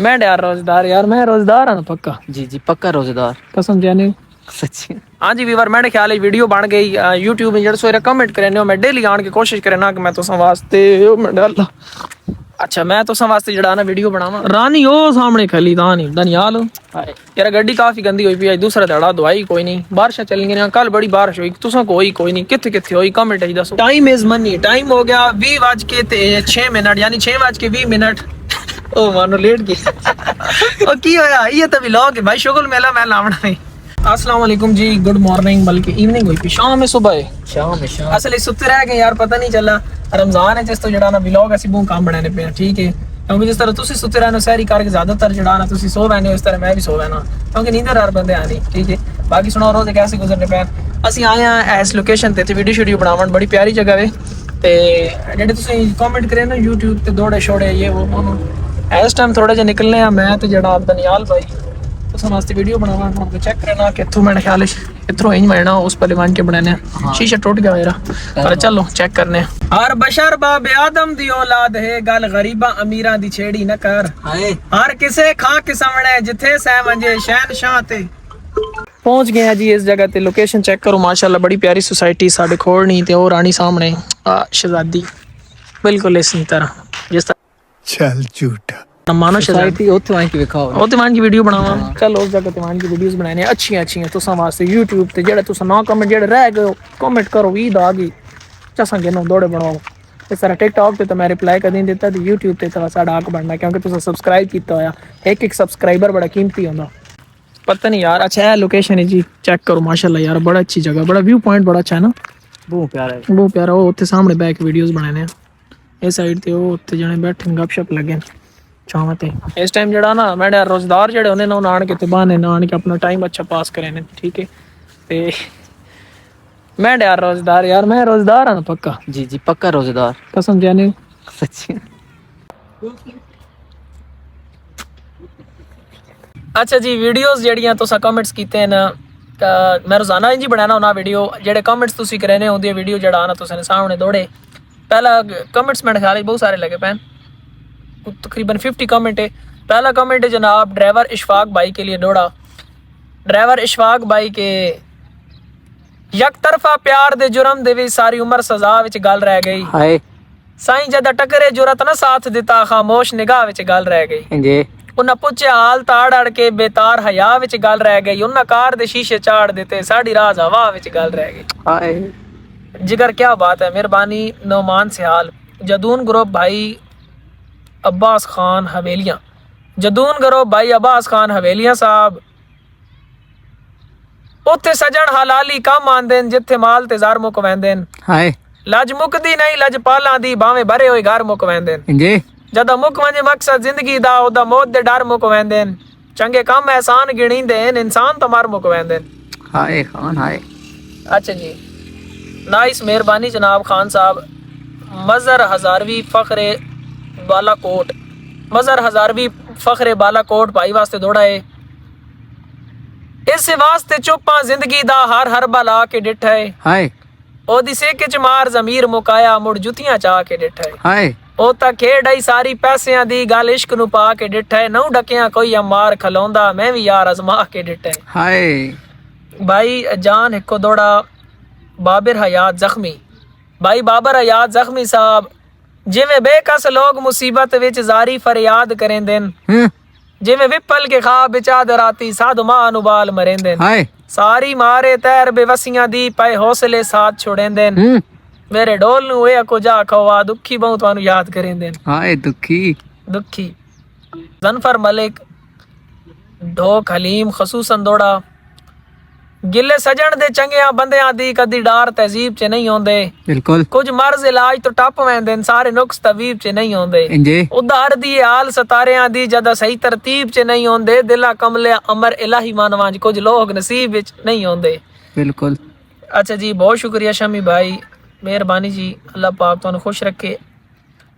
मैं यार रोजेदार यार मैं रोजेदार हाँ पक्का। जी जी पक्का रोजेदार कसम जाने सच्ची। हाँ जी वीवर मेरे ख्याल वीडियो बन गई यूट्यूब में जेह्ड़े कमेंट करे मैं डेली आने की कोशिश करना कि मैं तुसां वास्ते अच्छा मैं तुसां वास्ते जड़ा ना वीडियो बनावा रानी ओ सामने खली ता नहीं दनियाल यार गड्डी काफी गंदी हुई पई दूसरा धड़ा दवाई कोई नहीं बारिशां चली गई कल बड़ी बारिश हुई तुसां कोई नहीं किथे किथे हुई कमेंट ही दसो। टाइम इज मनी टाइम हो गया 20:06 यानी 6:20 ओ मानो लेट गई ओ की होया ये तो व्लॉग है भाई शुगल मेला मैं लावना नहीं। अस्सलाम वालेकुम जी गुड मॉर्निंग बल्कि इवनिंग हुई शाम में सुबह है शाम असल सुते रह गए यार पता नहीं चला रमजान है जिस तो जड़ा ना व्लॉग ऐसी बहुत काम बनाने पे ठीक है क्योंकि जिस तरह तुसी सुते रहने सहरी करके ज्यादातर जड़ा ना तुसी सो रहने इस तरह मैं भी सो रहना क्योंकि नींदर हर बंदे आनी ठीक है। बाकी सुनाओ रोज कैसे गुजरने पे असं आए हैं इस लोकेशन ते वीडियो शूडियो बनावन बड़ी प्यारी जगह है ते जेडे तुसी कमेंट करे ना यूट्यूब ते दौड़े छोड़े ये वो इस टाइम थोड़ा जिहा निकलने हैं मैं तो जड़ा दनियाल भाई तुस वास्ते वीडियो बनावा तो चेक करना कि इत्थों मेरे ख्याल इत्थों इंज मरना उस पर मान के बनाने शीशा टूट गया मेरा पर चलो चेक करने। हर बशर बाबे आदम दी औलाद है गल गरीबा अमीरां दी छेड़ी न कर हर किसे खा के समणे जिथे सह मंजे शहनशाह ते। पहुंच गए हैं जी इस जगह ते लोकेशन चेक करो माशाल्लाह बड़ी प्यारी सोसाइटी साडे खोड़नी ते और रानी सामने शहजादी बिल्कुल इसी तरह जिस तरह चल झूठा मानो सोसाइटी ओथे वहां की दिखाओ ओते मान की वीडियो बनावा चल उस जगह ते मान की वीडियोस बनाने अच्छी तुसा वास्ते यूट्यूब ते जेड़े तुसा ना कमेंट जेड़े रह गए कमेंट करो ईद आ गई चसा गिनो दौड़े बनाओ इस तरह टिकटॉक ते तो मैं रिप्लाई कदी देता ते यूट्यूब ते तो साडा हक बनना क्योंकि तुसा सब्सक्राइब कीता होया एक सब्सक्राइबर बड़ा कीमती होंदा पता नहीं यार। अच्छा है लोकेशन है जी चेक करो माशाल्लाह यार बड़ा अच्छी जगह बड़ा व्यू पॉइंट बड़ा अच्छा है ना बहुत प्यारा वो उत्थे सामने बैक वीडियोस बनाने इस साइड ते वो उत्थे जने बैठे गपशप लगे चाहते इस टाइम जड़ा ना मैं रोजदार जड़े होने ना आन के बहाने ना आन के अपना टाइम अच्छा पास करे ने ठीक है ते मैं यार रोजदार हाँ पक्का। जी जी पक्का रोजेदार कसम जाने सच्ची। अच्छा जी वीडियोस जड़ियां तुसा कमेंट्स कीते ना मैं रोजाना इंज बनाना होना वीडियो जेडे कमेंट्स तुसी करने होंदी वीडियो जड़ा ना तुसा सामने दौड़े पहला कमेंट्स मेरे ख्याल बहुत सारे लगे पैन तकरीबन 50 कमेंट है। पहला कमेंट है जनाब ड्राइवर इशफाक भाई के लिए दौड़ा ड्राइवर इशफाक भाई के यक तरफा प्यार दे जुर्म दे सारी उम्र सजा विच गल रह गई हाय साईं जदा टकरे जुरत ना साथ दिता खामोश निगाह विच गल रह गई जी उन्हें पूछे हाल ताड़ अड़ के बेतार हया विच गल रह गई उन्हें कार दे शीशे चाड़ दिते साड़ी राज हवा विच गल रह गई हाय जिगर क्या बात है मेहरबानी नौमान सिहाल जदून ग्रुप भाई अब्बास खान हवेलियां जदून ग्रुप भाई अब्बास खान हवेलियां साहब उत्थे सजन हलाली कम आंदे जिथे माल ते ज़र मुक वैंदे हाय लज मुकदी नहीं लज पालां दी भावें भरे होए घर मुक वैंदे जी जदा मुक वंजे मकसद जिंदगी दा ओदा मौत दे डर मुक वैंदे चंगे काम एहसान गिणींदे इंसान तो मर मुक वैंदे हाय खान हाय। अच्छा जी नाइस मेहरबानी जनाब खान साहब मजर हजारवी फखरे बालाकोट मजर हजारवी फखरे बालाकोट भाई वास्ते दौड़ा है इस वास्ते चुप्पा जिंदगी दा हर बला के डिठा है हाय ओदी सेके च मार जमीर मुकाया मुड़ जुतियां चाह के डिठा है हाय ओ ता खेड आई सारी पैसियां दी गल इश्क नु पा के डिठा है नौ डकियां कोई मार खलोंदा मैं भी यार अजमा के डिठा है हाय। भाई जान हिको दौड़ा बाबर हयात जख्मी भाई बाबर हयात जख्मी साहब जिवें बेकस लोग मुसीबत विच जारी फरियाद करेंदे जिवें विपल के ख्वाब बिचाद राती साध मां अनुबाल मरेंदे हाय सारी मारे तैर बेवसियां दी पाए हौसले साथ छोड़ेंदे मेरे डोल नु ए को जा खवा दुखी बहु तुहानू याद करेंदे हाय दुखी जनफर मलिक ढोक हलीम खसूसन दौड़ा गिले सजन दे चंगिया बंदियां दी कदी डार तहजीब च नहीं होंदे बिल्कुल कुछ मर्ज इलाज तो टप वैंदे सारे नुक्स तबीब च नहीं होंदे जी उधार दी हाल सतारियां दी जदा सही तरतीब च नहीं होंदे दिला कमले अमर इलाही मानवां कुछ लोग नसीब विच नहीं होंदे बिल्कुल। अच्छा जी बहुत शुक्रिया शमी भाई मेहरबानी जी अल्लाह पाक तुहानू खुश रखे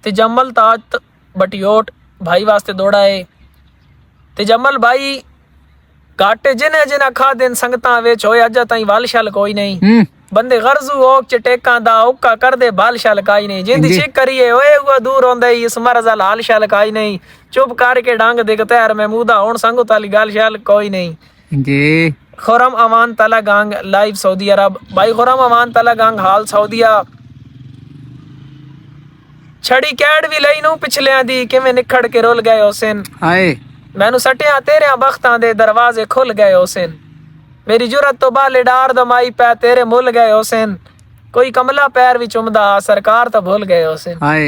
ते जमल ताज बटियोट भाई वास्ते दौड़ा है ते जमल भाई घाटे जिन्हें जिन्हें खा दिन संगतां विच होए अज ताईं वल शल कोई नहीं बंदे गर्जू ओक च टेकां दा औका कर दे बाल शल काई नहीं जिंदी जी। छिक करिए ओए हुआ दूर होंदे इस मरज़ अल हाल शल काई नहीं चुप करके डांग दे तैर महमूदा हुन संगु ताली गाल शल कोई नहीं जी खुरम अमान तला गांग लाइव सऊदी अरब भाई खुरम अमान तला गांग हाल सऊदिया छड़ी कैड भी लई नू पिछलियां दी किवें निखड़ के रुल गए हुसैन हाय मैनू सटिया तेरे बख्तां दे दरवाजे खुल गए हुसैन मेरी जुरत तो बाले डार दमाई पै तेरे मुल गए हुसैन कोई कमला पैर भी चुमदा सरकार तो भूल गए हुसैन हाय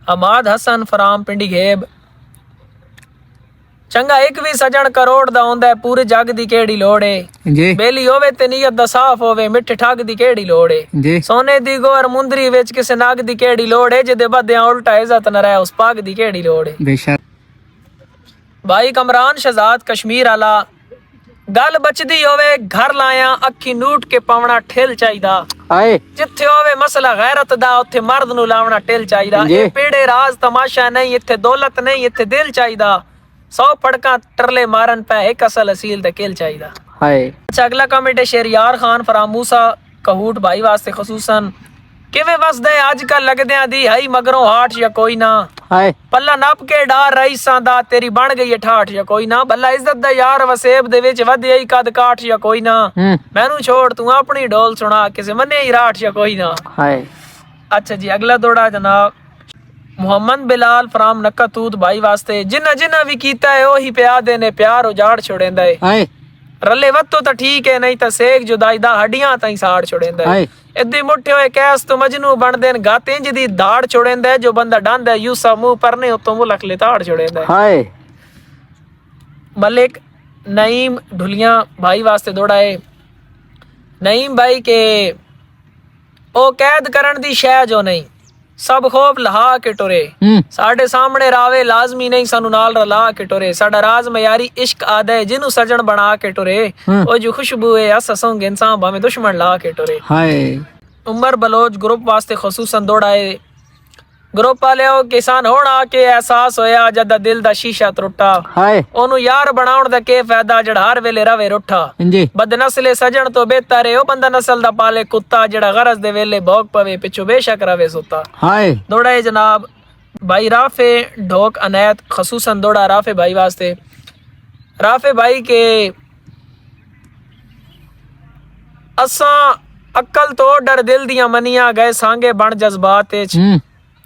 हमाद हसन फराम पिंडी घेब चंगा एक भी सजन करोड़ दा हुंदा पूरे जग दी केड़ी लोड़ है जी बेली होवे ते नीयत दा साफ होवे मिठ ठग दी केड़ी लोड़ है जी सोने दी गोर मुंदरी विच किसे नाग दी केड़ी लोड़ है जिदे बदियां उल्टा इज्जत न रहे उस पाग दी केड़ी लोड़ है बेशक भाई कमरान शहजाद कश्मीर आला गल बचदी होवे घर लाया अखी नूट के पावना ठेल चाहिदा हाय जिथे होवे मसला गैरत दा उत्थे मर्द नु लावना टेल चाहिदा जी। ये पेड़े राज तमाशा नहीं इत्थे दौलत नहीं इत्थे दिल चाहिदा 100 फड़का टरले मारन पे एक असल असील ते किल चाहिदा हाय अच्छा अगला कमेंट है शेरियार खान फराम मूसा कहूट भाई वास्ते खसूसन किवें वसदे अजकल लगदे दी हई मगरों हाठ या कोई ना हाय पल्ला नप के डार रईसां दा तेरी बन गई है ठाठ या कोई ना भला इज्जत दा यार वसेब दे विच वधई कद काठ या कोई ना मैनू छोड़ तू अपनी ढोल सुना किसे मने ही राठ या कोई ना हाय अच्छा जी अगला दौड़ा जनाब मोहम्मद बिलाल फ्राम नक्कातूत भाई वास्ते जिन्ना जिन्ना भी कीता है ओही पिया देने प्यार उजाड़ छोड़ेंदा है हाय रले वत्तो तो ठीक है नहीं तो सेक जुदाई दा हड्डियां ताई साड़ छोड़ेंदा है हाय इद्दी मुठे होए कैस तो मजनू बन देन गाते इंज दी दाड़ छोड़ेंदा है जो बंदा डांदा है यूसा मुंह परने उतो मुलक ले ताड़ छोड़ेंदा है हाय मलिक नईम ढुलिया भाई वास्ते दौड़ा है नईम भाई के ओ कैद करन दी शै जो नहीं सब खोप लहा के टुरे साडे सामने रावे लाजमी नहीं सानू नाल रला के टुरे साडा राज मयारी इश्क आदा है जिन्नू सजन बना के टुरे ओ जो खुशबू है अस असों इंसान भाਵੇਂ दुश्मन ला के टुरे हाय उमर बलोच ग्रुप वास्ते खसूसन दौड़ा है ग्रुप वाले किसान होना के एहसास होया जदा दिल दा शीशा टुटा हाय ओनू यार बनाउण दा के फायदा जड़ा हर वेले रवे रुठा जी बदनस्ले सजन तो बेहतर है ओ बंदा नस्ल दा पाले कुत्ता जड़ा गरज दे वेले भौंक पवे पिछू बेशक रवे सुता हाय दौड़ा है जनाब भाई राफे ढोक अनैत खसूसन दौड़ा राफे भाई वास्ते राफे भाई के असा अक्ल तो डर दिल दियां मनिया गए सांगे बन जज्बात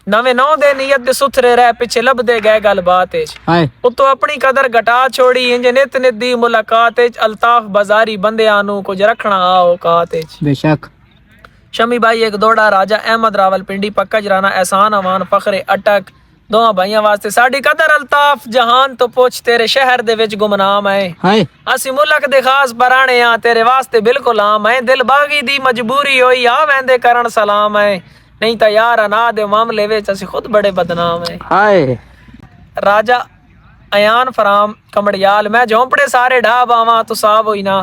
नवे नौ दे नियत दे सुथरे रह पिछे लभदे गए गलबात हाय उतो अपनी कदर घटा छोड़ी इंज नित नित दी मुलाकात अल्ताफ बाजारी बंदियां नू कुछ रखना औकात बेशक शमी भाई एक दौड़ा राजा अहमद रावल पिंडी पक्का जराना एहसान अवान फखरे अटक दोवां भाइयां वास्ते साडी कदर अल्ताफ जहान तो पुछ तेरे शहर दे विच गुमनाम है हाय असी मुलक दे खास पराणे आ तेरे वास्ते बिल्कुल आम है दिल बागी दी मजबूरी होई आ वेंदे करन सलाम है नहीं तो यार अना दे मामले विच असी खुद बड़े बदनाम है हाय राजा अयान फराम कमड़ियाल मैं झोंपड़े सारे ढा बावा तो साब होई ना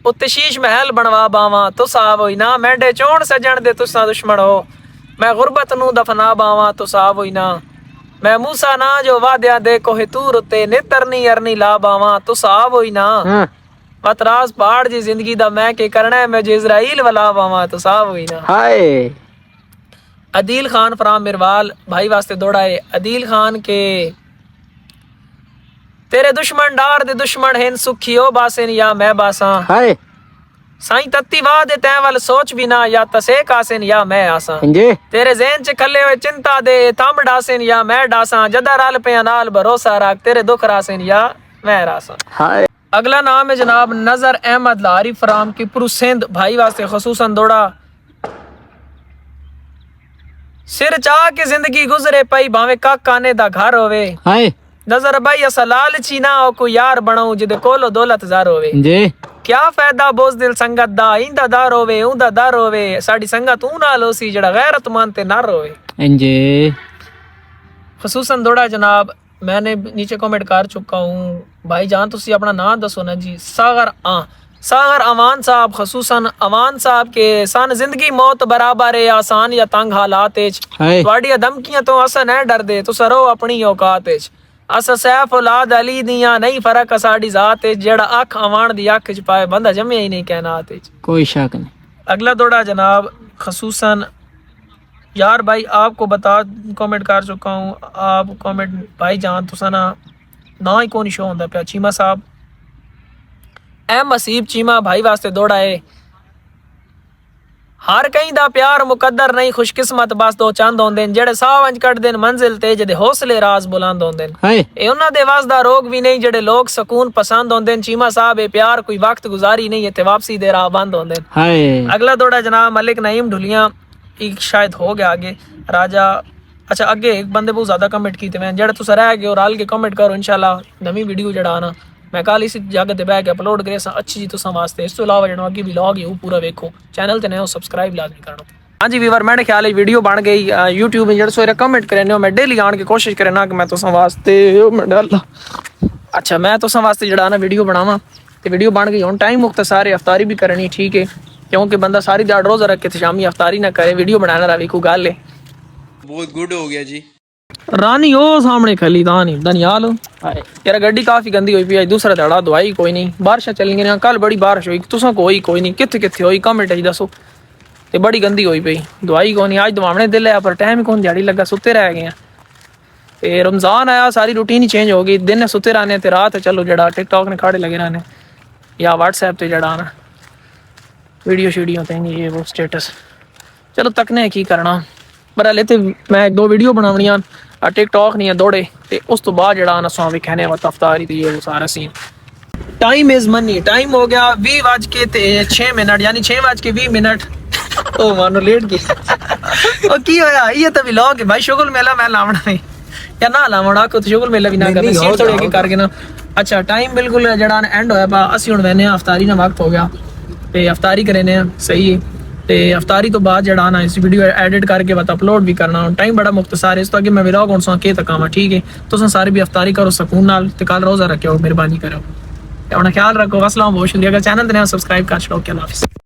उत्ते शीश महल बनवा बावा तो साब होई ना मैंडे चोण सजन दे तुसा दुश्मन हो मैं गुरबत नू दफना बावा तो साब होई ना मैं मूसा ना जो वाद्या दे कोहे तूर उत्ते नितरनी अरनी ला बावा तो साब होई ना मतरास पहाड़ जी जिंदगी दा मैं के करना है मैं जो इजराइल वाला बावा तो साब होई ना हाय अदील खान फराम मिरवाल भाई वास्ते दौड़ा है अदील खान के तेरे दुश्मन डार दे दुश्मन हैं सुखी हो बासेन या मैं बासा हाय साई तत्ती वाह दे तै वाल सोच भी ना या तसे कासेन या मैं आसा जी तेरे ज़हन च खले हुए चिंता दे थम डासेन या मैं डासा जदा रल पे नाल भरोसा रख तेरे दुख रासेन या मैं रासा हाय अगला नाम है जनाब नजर अहमद लारी फराम की पुरु सिंध भाई वास्ते खसूसन दौड़ा सिर चाह के जिंदगी गुजरे पई भावे काकाने दा घर होवे हाय नजर भाई असा लालची ना हो कोई यार बनाऊं जिदे कोलो दौलत जार होवे जी क्या फायदा बोझ दिल संगत दा इंदा दार होवे उंदा दार होवे साडी संगत ऊ नाल होसी जड़ा गैरतमंद ते नार होवे जी खसूसन दौड़ा जनाब मैंने नीचे कमेंट कर चुका हूँ भाई जान तुसी अपना नाम दसो ना जी सागर अमान साहब खसूसन अमान साहब के सन जिंदगी मौत बराबर है आसान या तंग हालात हाय तुहाडियां धमकियां तो असा नहीं डरदे तुस रहो अपनी औकात अस सैफ औलाद अली दियां नहीं फर्क साड़ी जात है जेड़ा अख आवान दी अख च पाए बंदा जमे ही नहीं कहनात है। कोई शक नहीं। अगला दौड़ा जनाब खसूसन यार भाई आपको बता कमेंट कर चुका हूँ आप कमेंट भाई जान तुसा ना ही कौन शो होंदा पिया चीमा साहब एम मसीब चीमा भाई वास्ते दौड़ा है हर कहीं दा प्यार मुकद्दर नहीं खुशकिस्मत बस दो चंद होंदे ने जेड़े साह वंज कट देन मंजिल ते जेदे हौसले राज बुलंद होंदे ने हाय ए उन्हां दे वस दा रोग भी नहीं जेड़े लोग सुकून पसंद होंदे ने चीमा साहब ए प्यार कोई वक्त गुजारी नहीं है ते वापसी दे राह बंद होंदे ने। हाय अगला दौड़ा जनाब मलिक नईम ढुलियां एक शायद हो गया आगे राजा अच्छा अगे एक बंदे बहुत ज्यादा कमेंट कीते मैं जेड़ा तुसा रह गए और हाल के कमेंट करो इंशाल्लाह नवी वीडियो जेड़ा आना मैं कल इस जगह ते बैठ के अपलोड करे अच्छी जी तुसा वास्ते इस तो अलावा जेड़ा अगे व्लॉग है वो पूरा वेखो चैनल ते नए हो सब्सक्राइब लाजमी करना। हाँ जी वीवर मेरे ख्याल है वीडियो बन गई यूट्यूब में जेड़ा सोरे कमेंट करने मैं डेली आन के कोशिश करना कि मैं तुसा वास्ते अच्छा मैं तुसा वास्ते जेड़ा ना वीडियो बनावा ते वीडियो बन गई हुन टाइम मुख्तसार अफ्तारी भी करनी ठीक है क्योंकि बंदा सारी दिहाड़ रोजा रख के शामी अफ्तारी ना करे वीडियो बनाना रहा कोई गल है। बहुत गुड हो गया जी। रानी ओ सामने खली दानी दनियाल यार गड्डी काफी गंदी हुई पी दूसरा दड़ा दवाई कोई नहीं बारिशां चली गई कल बड़ी बारिश हुई तुसा कोई नहीं किथे किथे हुई कमेंट ही दसो ते बड़ी गंदी हुई पई दवाई कोई नहीं आज दवाने दिल है पर टाइम कौन दिहाड़ी लगा सुते रह गए ते रमजान आया सारी रूटीन ही चेंज हो गई दिन सुते रहने ते रात चलो जड़ा टिकटॉक ने खाड़े लगे रहने या व्हाट्सएप ते जड़ा ना वीडियो शीडियो देंगे ये वो स्टेटस चलो तकने की करना पर हले ते मैं एक दो वीडियो बनावनियां टिकटॉक नहीं है दौड़े ते उस तो बाद जड़ा ना सो विखने वत अफ्तारी ते ये वो सारा scene. Time is money time हो गया 20:06 यानी 6:20 ओ मानो लेट गई ओ की होया ये तो व्लॉग है भाई शुगल मेला मैं लावना है या ना लावना को तो शुगल मेला भी ना कर सीट थोड़ी के करके ना अच्छा टाइम बिल्कुल जड़ा एंड होया पा असि हुन वेने अफ्तारी ना वक्त हो गया ते अफ्तारी करने सही है ते अफ्तारी तो बाद जड़ा ना इस वीडियो एडिट करके बता अपलोड भी करना टाइम बड़ा मुख्तसार है इस तो अगे मैं व्लॉग हुन सो के तकावा ठीक है तुम सारे भी अफ्तारी करो सुकून नाल ते कल रोजा रखो मेहरबानी करो अपना ख्याल रखो अस्सलाम बहुत शुक्रिया अगर चैनल ते नया सब्सक्राइब कर छड़ो। अल्लाह हाफिज़।